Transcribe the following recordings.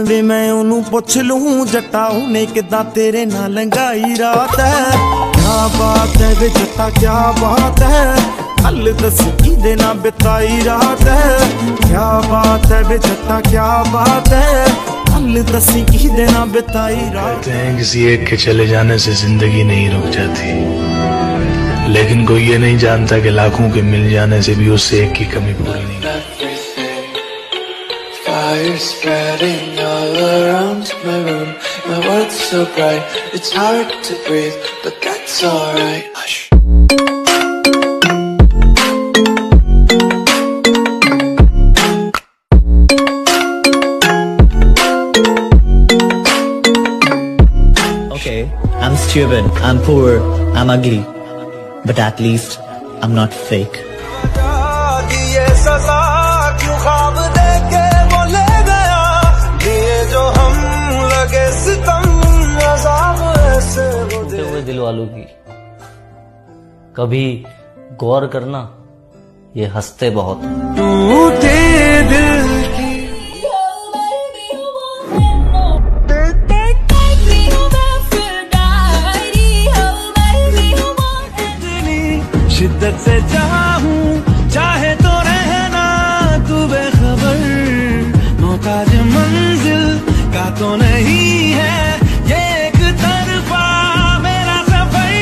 वे मैं ओनू पुछ लूं जट्टा उन्हें किदां तेरे नाल लंघाई रात है। क्या बात है वे जट्टा क्या बात है, गल दस किदे नाल बिताई रात है। क्या बात है वे जट्टा क्या बात है, गल दसी किदे नाल बिताई रात। कहते हैं किसी एक के चले जाने से जिंदगी नहीं रुक जाती, लेकिन कोई ये नहीं जानता कि लाखों के मिल जाने से भी उससे एक की कमी पूरी नहीं होती। Fire spreading all around my room. My world's so bright, it's hard to breathe, but that's alright. Hush. Okay, I'm stupid, I'm poor, I'm ugly, but at least I'm not fake. दिल वालों की कभी गौर करना, ये हंसते बहुत। टूटे दिल की शिद्दत से चाहूं चाहे तो रहना तू बेखबर, मौका जो मंजिल का तो नहीं है ये एक तरफा मेरा सफर।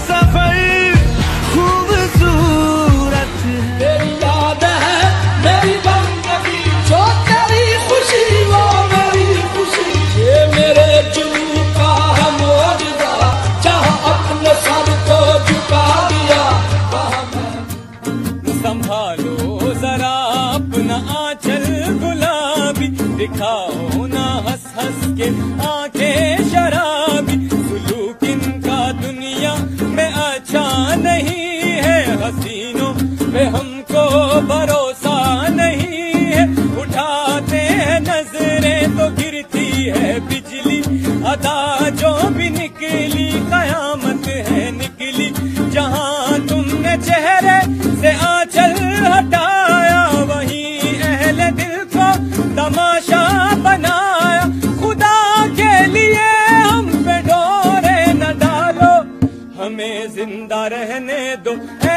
सफर खूबसूरत है, मेरी याद है मेरी बंदगी, जो तेरी खुशी वो मेरी खुशी, ये मेरे जुनून का है मौजूदा, जहाँ अपने सर को झुका दिया। संभालो जरा अपना आंचल गुलाबी, दिखाओ ना हंस हंस के आंखें शराबी। सुलूक इनका दुनिया में अच्छा नहीं है, हसीनों पे हमको भरोसा नहीं है। उठाते हैं नजरें तो गिरती है बिजली, अदा जो भी निकली कयामत है निकली। जहाँ तुमने चेहरे से आंचल हटाया, वहीं अहले दिल को तमाशा बनाया। खुदा के लिए हम पे डोरे न डालो, हमें जिंदा रहने दो ऐ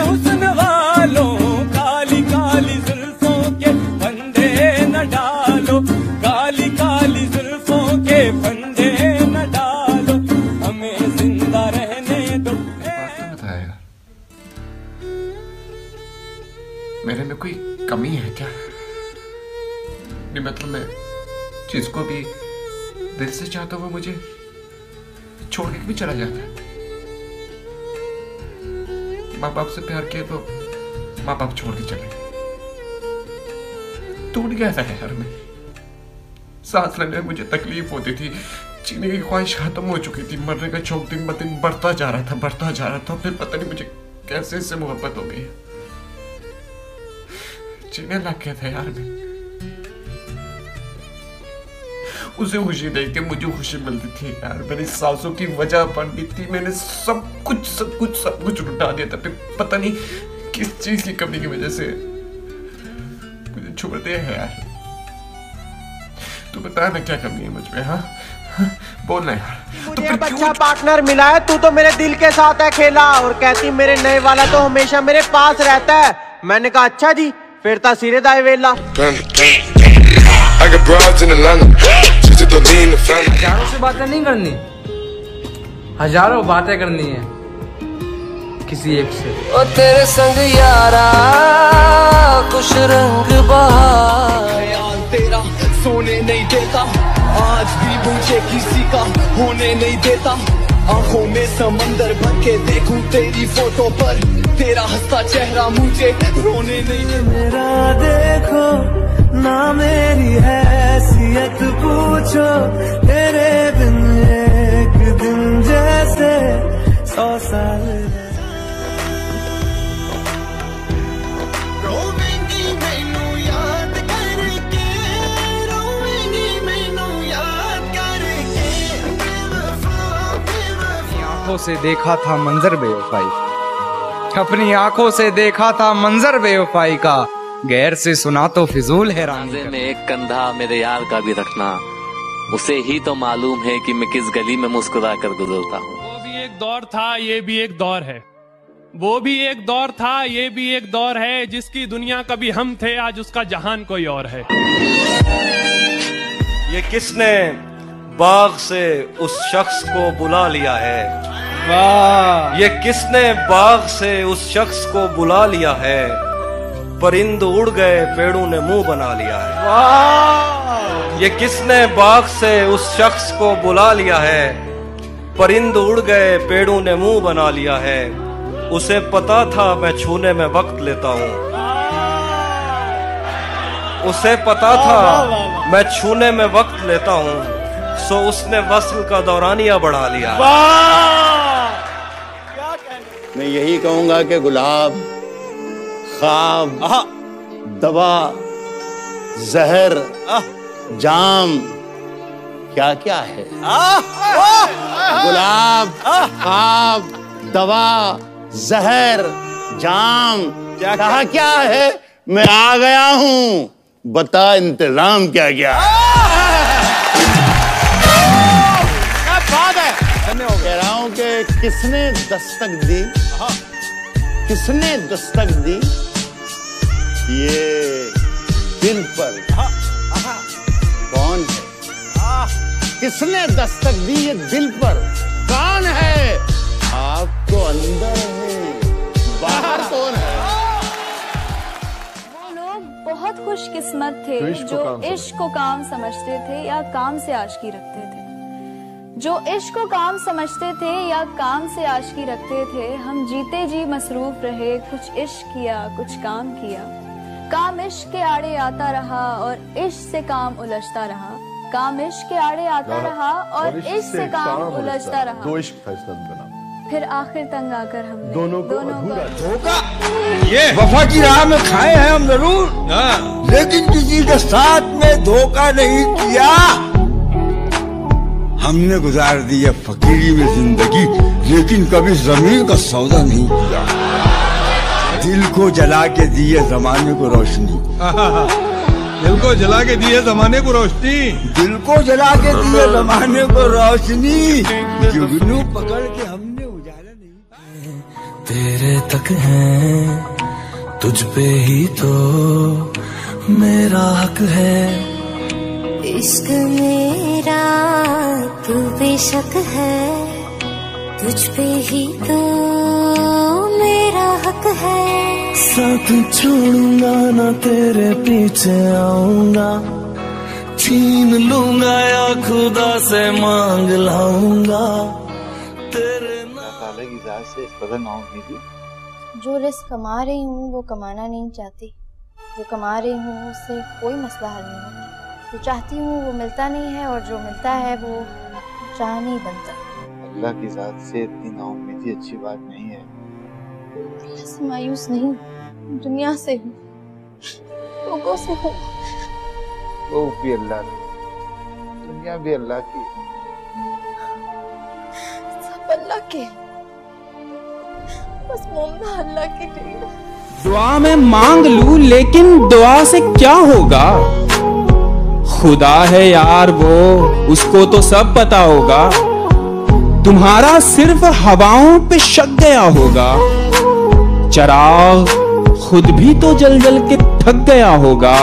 हुस्न वालों। काली काली जुल्फों के फंदे न डालो, काली काली जुल्फों के फंदे न डालो, हमें जिंदा रहने दो। मेरे में कोई कमी है क्या? नहीं मतलब मैं जिसको भी दिल से चाहता हूँ वो मुझे छोड़ के भी चला जाता है। माँ बाप से प्यार किया तो माँ बाप छोड़ के चले गए। टूट गया था यार मैं। सांस लेने में मुझे तकलीफ होती थी, जीने की ख्वाहिश खत्म हो चुकी थी, मरने का शौक दिन ब दिन बढ़ता जा रहा था। फिर पता नहीं मुझे कैसे इससे मोहब्बत हो गई। जीने लग गया था यार मैं। उसे खुशी देख के मुझे खुशी मिलती थी यार। मेरी सांसों की वजह बनती थी, मैंने सब कुछ लुटा दिया था। फिर पता नहीं किस चीज की कमी की वजह से मुझे छोड़ दिया है यार। तू बता ना क्या कमी है मुझ में? हाँ बोलना यार। मुझे अब अच्छा पार्टनर मिला है, तू तो मेरे दिल के साथ है खेला, और कहती मेरे नए वाला तो हमेशा मेरे पास रहता है। मैंने कहा अच्छा जी, फिर ता सिरे दाए वेला। हजारों से बातें नहीं करनी, हजारों बातें करनी है किसी एक से। ओ तेरे संग यारा कुछ रंग बहार, ख्याल तेरा सोने नहीं देता, आज भी मुझे किसी का होने नहीं देता। आंखों में समंदर भर के देखूं तेरी फोटो पर, तेरा हंसता चेहरा मुझे रोने नहीं देता। मेरा देखो ना मेरी हैसियत पूछो, तेरे बिन एक दिन जैसे 100 साल। आंखों से देखा था मंजर बेवफाई, अपनी आंखों से देखा था मंजर बेवफाई का, गैर से सुना तो फिजूल हैरानी। में एक कंधा मेरे यार का भी रखना, उसे ही तो मालूम है कि मैं किस गली में मुस्कुरा कर गुजरता हूँ। वो भी एक दौर था, ये भी एक दौर है। वो भी एक दौर था, ये भी एक दौर है। जिसकी दुनिया कभी हम थे, आज उसका जहान कोई और है। ये किसने बाग से उस शख्स को बुला लिया है? वाह! ये किसने बाग से उस शख्स को बुला लिया है? परिंद उड़ गए, पेड़ों ने मुंह बना लिया है। वाह! ये किसने बाग से उस शख्स को बुला लिया है? परिंद उड़ गए, पेड़ों ने मुंह बना लिया है। उसे पता था मैं छूने में वक्त लेता हूँ। उसे पता था मैं छूने में वक्त लेता हूँ, सो उसने वस्ल का दौरानिया बढ़ा लिया। मैं यही कहूंगा कि गुलाब, ख्वाब, दवा, जहर, जाम क्या क्या है? गुलाब, ख्वाब, दवा, जहर, जाम क्या क्या है? मैं आ गया हूँ, बता इंतजाम क्या क्या क्या बात है। कह रहा हूँ कि किसने दस्तक दी, किसने दस्तक दी ये दिल पर? कौन है? किसने दस्तक दी ये दिल पर? कौन है? आप तो अंदर है, बाहर कौन है? वो लोग बहुत खुशकिस्मत थे जो इश्क को काम समझते थे या काम से आशिकी रखते थे। जो इश्क को काम समझते थे या काम से आशिकी रखते थे। हम जीते जी मसरूफ रहे, कुछ इश्क किया, कुछ काम किया। काम इश्क के आड़े आता रहा और इश्क से काम उलझता रहा। काम इश्क के आड़े आता रहा और इश्क से काम उलझता रहा। दो इश्क फैसला बना, फिर आखिर तंग आकर हमने दोनों को धोखा। ये वफा की राह में खाए हैं हम जरूर, लेकिन किसी के साथ में धोखा नहीं किया। हमने गुजार दी है फकीरी में जिंदगी, लेकिन कभी जमीन का सौदा नहीं किया। दिल को जला के दिए जमाने को रोशनी, दिल को जला के दिए जमाने को रोशनी, दिल को जला के दिए जमाने को रोशनी। जुगनू पकड़ के हमने उजाला नहीं। तेरे तक है, तुझ पे ही तो मेरा हक है। इश्क मेरा तू बेशक है, तुझ पे ही तो मेरा हक है। साथ छोड़ूंगा ना तेरे पीछे आऊंगा, छीन लूंगा या खुदा से मांग लाऊंगा तेरे ताला की जात से इस कदर नाउमीदी। जो रिस्क कमा रही हूँ वो कमाना नहीं चाहती, जो कमा रही हूँ उससे कोई मसला हल नहीं होता। जो चाहती हूँ वो मिलता नहीं है और जो मिलता है वो चाह नहीं बनता। अल्लाह की जात से इतनी नाउमीदी अच्छी बात नहीं है। अल्लाह से मायूस नहीं, दुनिया से हूँ, लोगों से हूँ। वो भी अल्लाह की, दुनिया भी अल्लाह की, सब अल्लाह के, बस मोमना अल्लाह के लिए। दुआ में मांग लूं लेकिन दुआ से क्या होगा? खुदा है यार वो, उसको तो सब पता होगा। तुम्हारा सिर्फ हवाओं पे शक गया होगा। चराग खुद भी तो जल जल के थक गया होगा।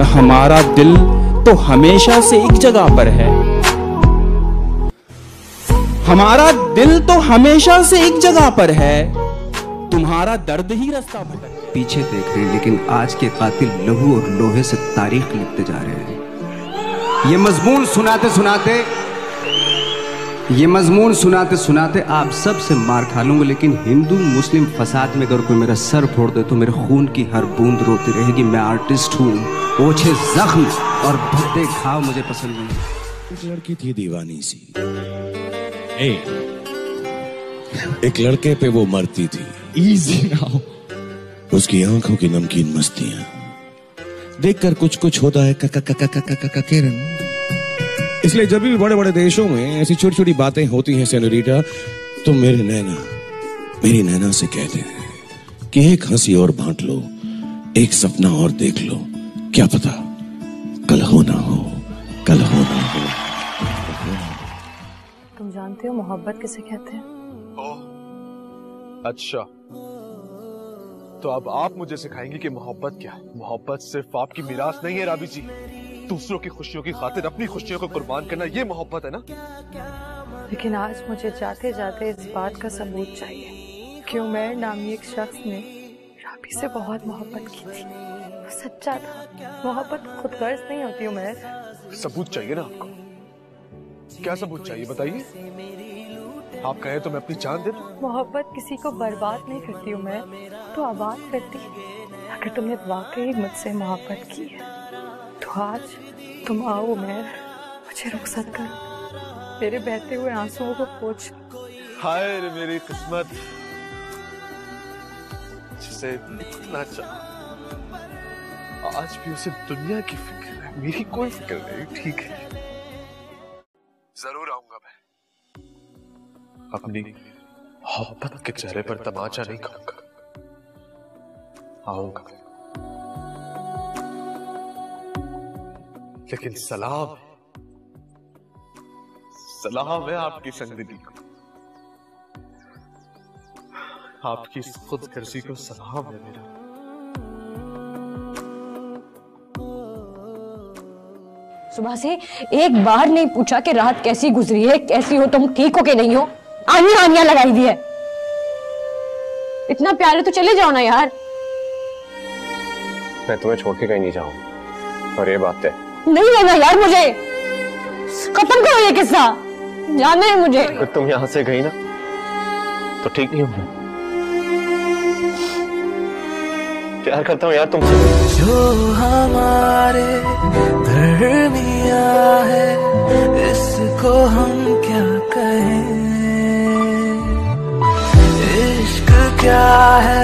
हमारा दिल तो हमेशा से एक जगह पर है। हमारा दिल तो हमेशा से एक जगह पर है। तुम्हारा दर्द ही रास्ता भटक। पीछे देख रहे हैं लेकिन आज के कातिल लहू और लोहे से तारीख लिखते जा रहे हैं। ये मजमून सुनाते सुनाते आप सब से मार खा लूंगा, लेकिन हिंदू मुस्लिम फसाद में अगर कोई मेरा सर फोड़ दे तो मेरे खून की हर बूंद रोती रहेगी। मैं आर्टिस्ट हूँ, ओछे जख्म और भद्दे घाव मुझे पसंद नहीं। एक लड़की थी दीवानी सी, एक लड़के पे वो मरती थी। Easy now. उसकी आंखों की नमकीन मस्तियां देखकर कुछ कुछ होता है किरण। इसलिए जब भी बड़े बड़े देशों में ऐसी छोटी छोटी बातें होती हैं सेनोरिटा, तो मेरी नैना से कहते हैं कि एक हंसी और बांट लो, एक सपना और देख लो, क्या पता कल हो ना हो, कल हो ना हो। जानते हो मोहब्बत किसे कहते हैं? ओह अच्छा, तो अब आप मुझे सिखाएंगी कि मोहब्बत क्या है। मोहब्बत सिर्फ आपकी मिरास नहीं है राबी जी, दूसरों की खुशियों की खातिर अपनी खुशियों को कुर्बान करना, ये मोहब्बत है ना। लेकिन आज मुझे जाते जाते इस बात का सबूत चाहिए कि उमर नामी एक शख्स ने राबी से बहुत मोहब्बत की थी। वो सच्चा था। मोहब्बत खुदगर्ज नहीं होती उमर। सबूत चाहिए ना आपको? क्या सबूत चाहिए बताइए। आप कहे तो मैं अपनी जान दे दूं। मोहब्बत किसी को बर्बाद नहीं करती उमर, तो आबाद करती है। अगर तुमने वाकई मुझसे मोहब्बत की है तो आज तुम आओ उमर, मुझे रुखसत करो, मेरे बहते हुए आंसुओं को पोंछ। हाय रे मेरी किस्मत, जिसे इतना चाहा आज भी उसे दुनिया की फिक्र है, मेरी कोई फिक्र नहीं। ठीक है, जरूर आऊंगा मैं। अपनी मोहब्बत के चेहरे पर तमाचा नहीं खाऊंगा, आऊंगा। लेकिन सलाम है आपकी संगति को, आपकी खुदगर्जी को सलाम है मेरा। सुबह से एक बार नहीं पूछा कि रात कैसी गुजरी है, कैसी हो तुम, ठीक हो कि नहीं हो। आनियां लगाई दी है। इतना प्यारे तो चले जाओ ना यार। मैं तुम्हें छोड़ के कहीं नहीं जाऊंगा, और ये बात है। नहीं लेना यार, मुझे खत्म करो ये किस्सा, जाने है मुझे। अगर तुम यहाँ से गई ना तो ठीक नहीं होगा। प्यार करता हूँ यार तुमसे। जो हमारे दरमिया है इसको हम क्या कहें, इश्क क्या है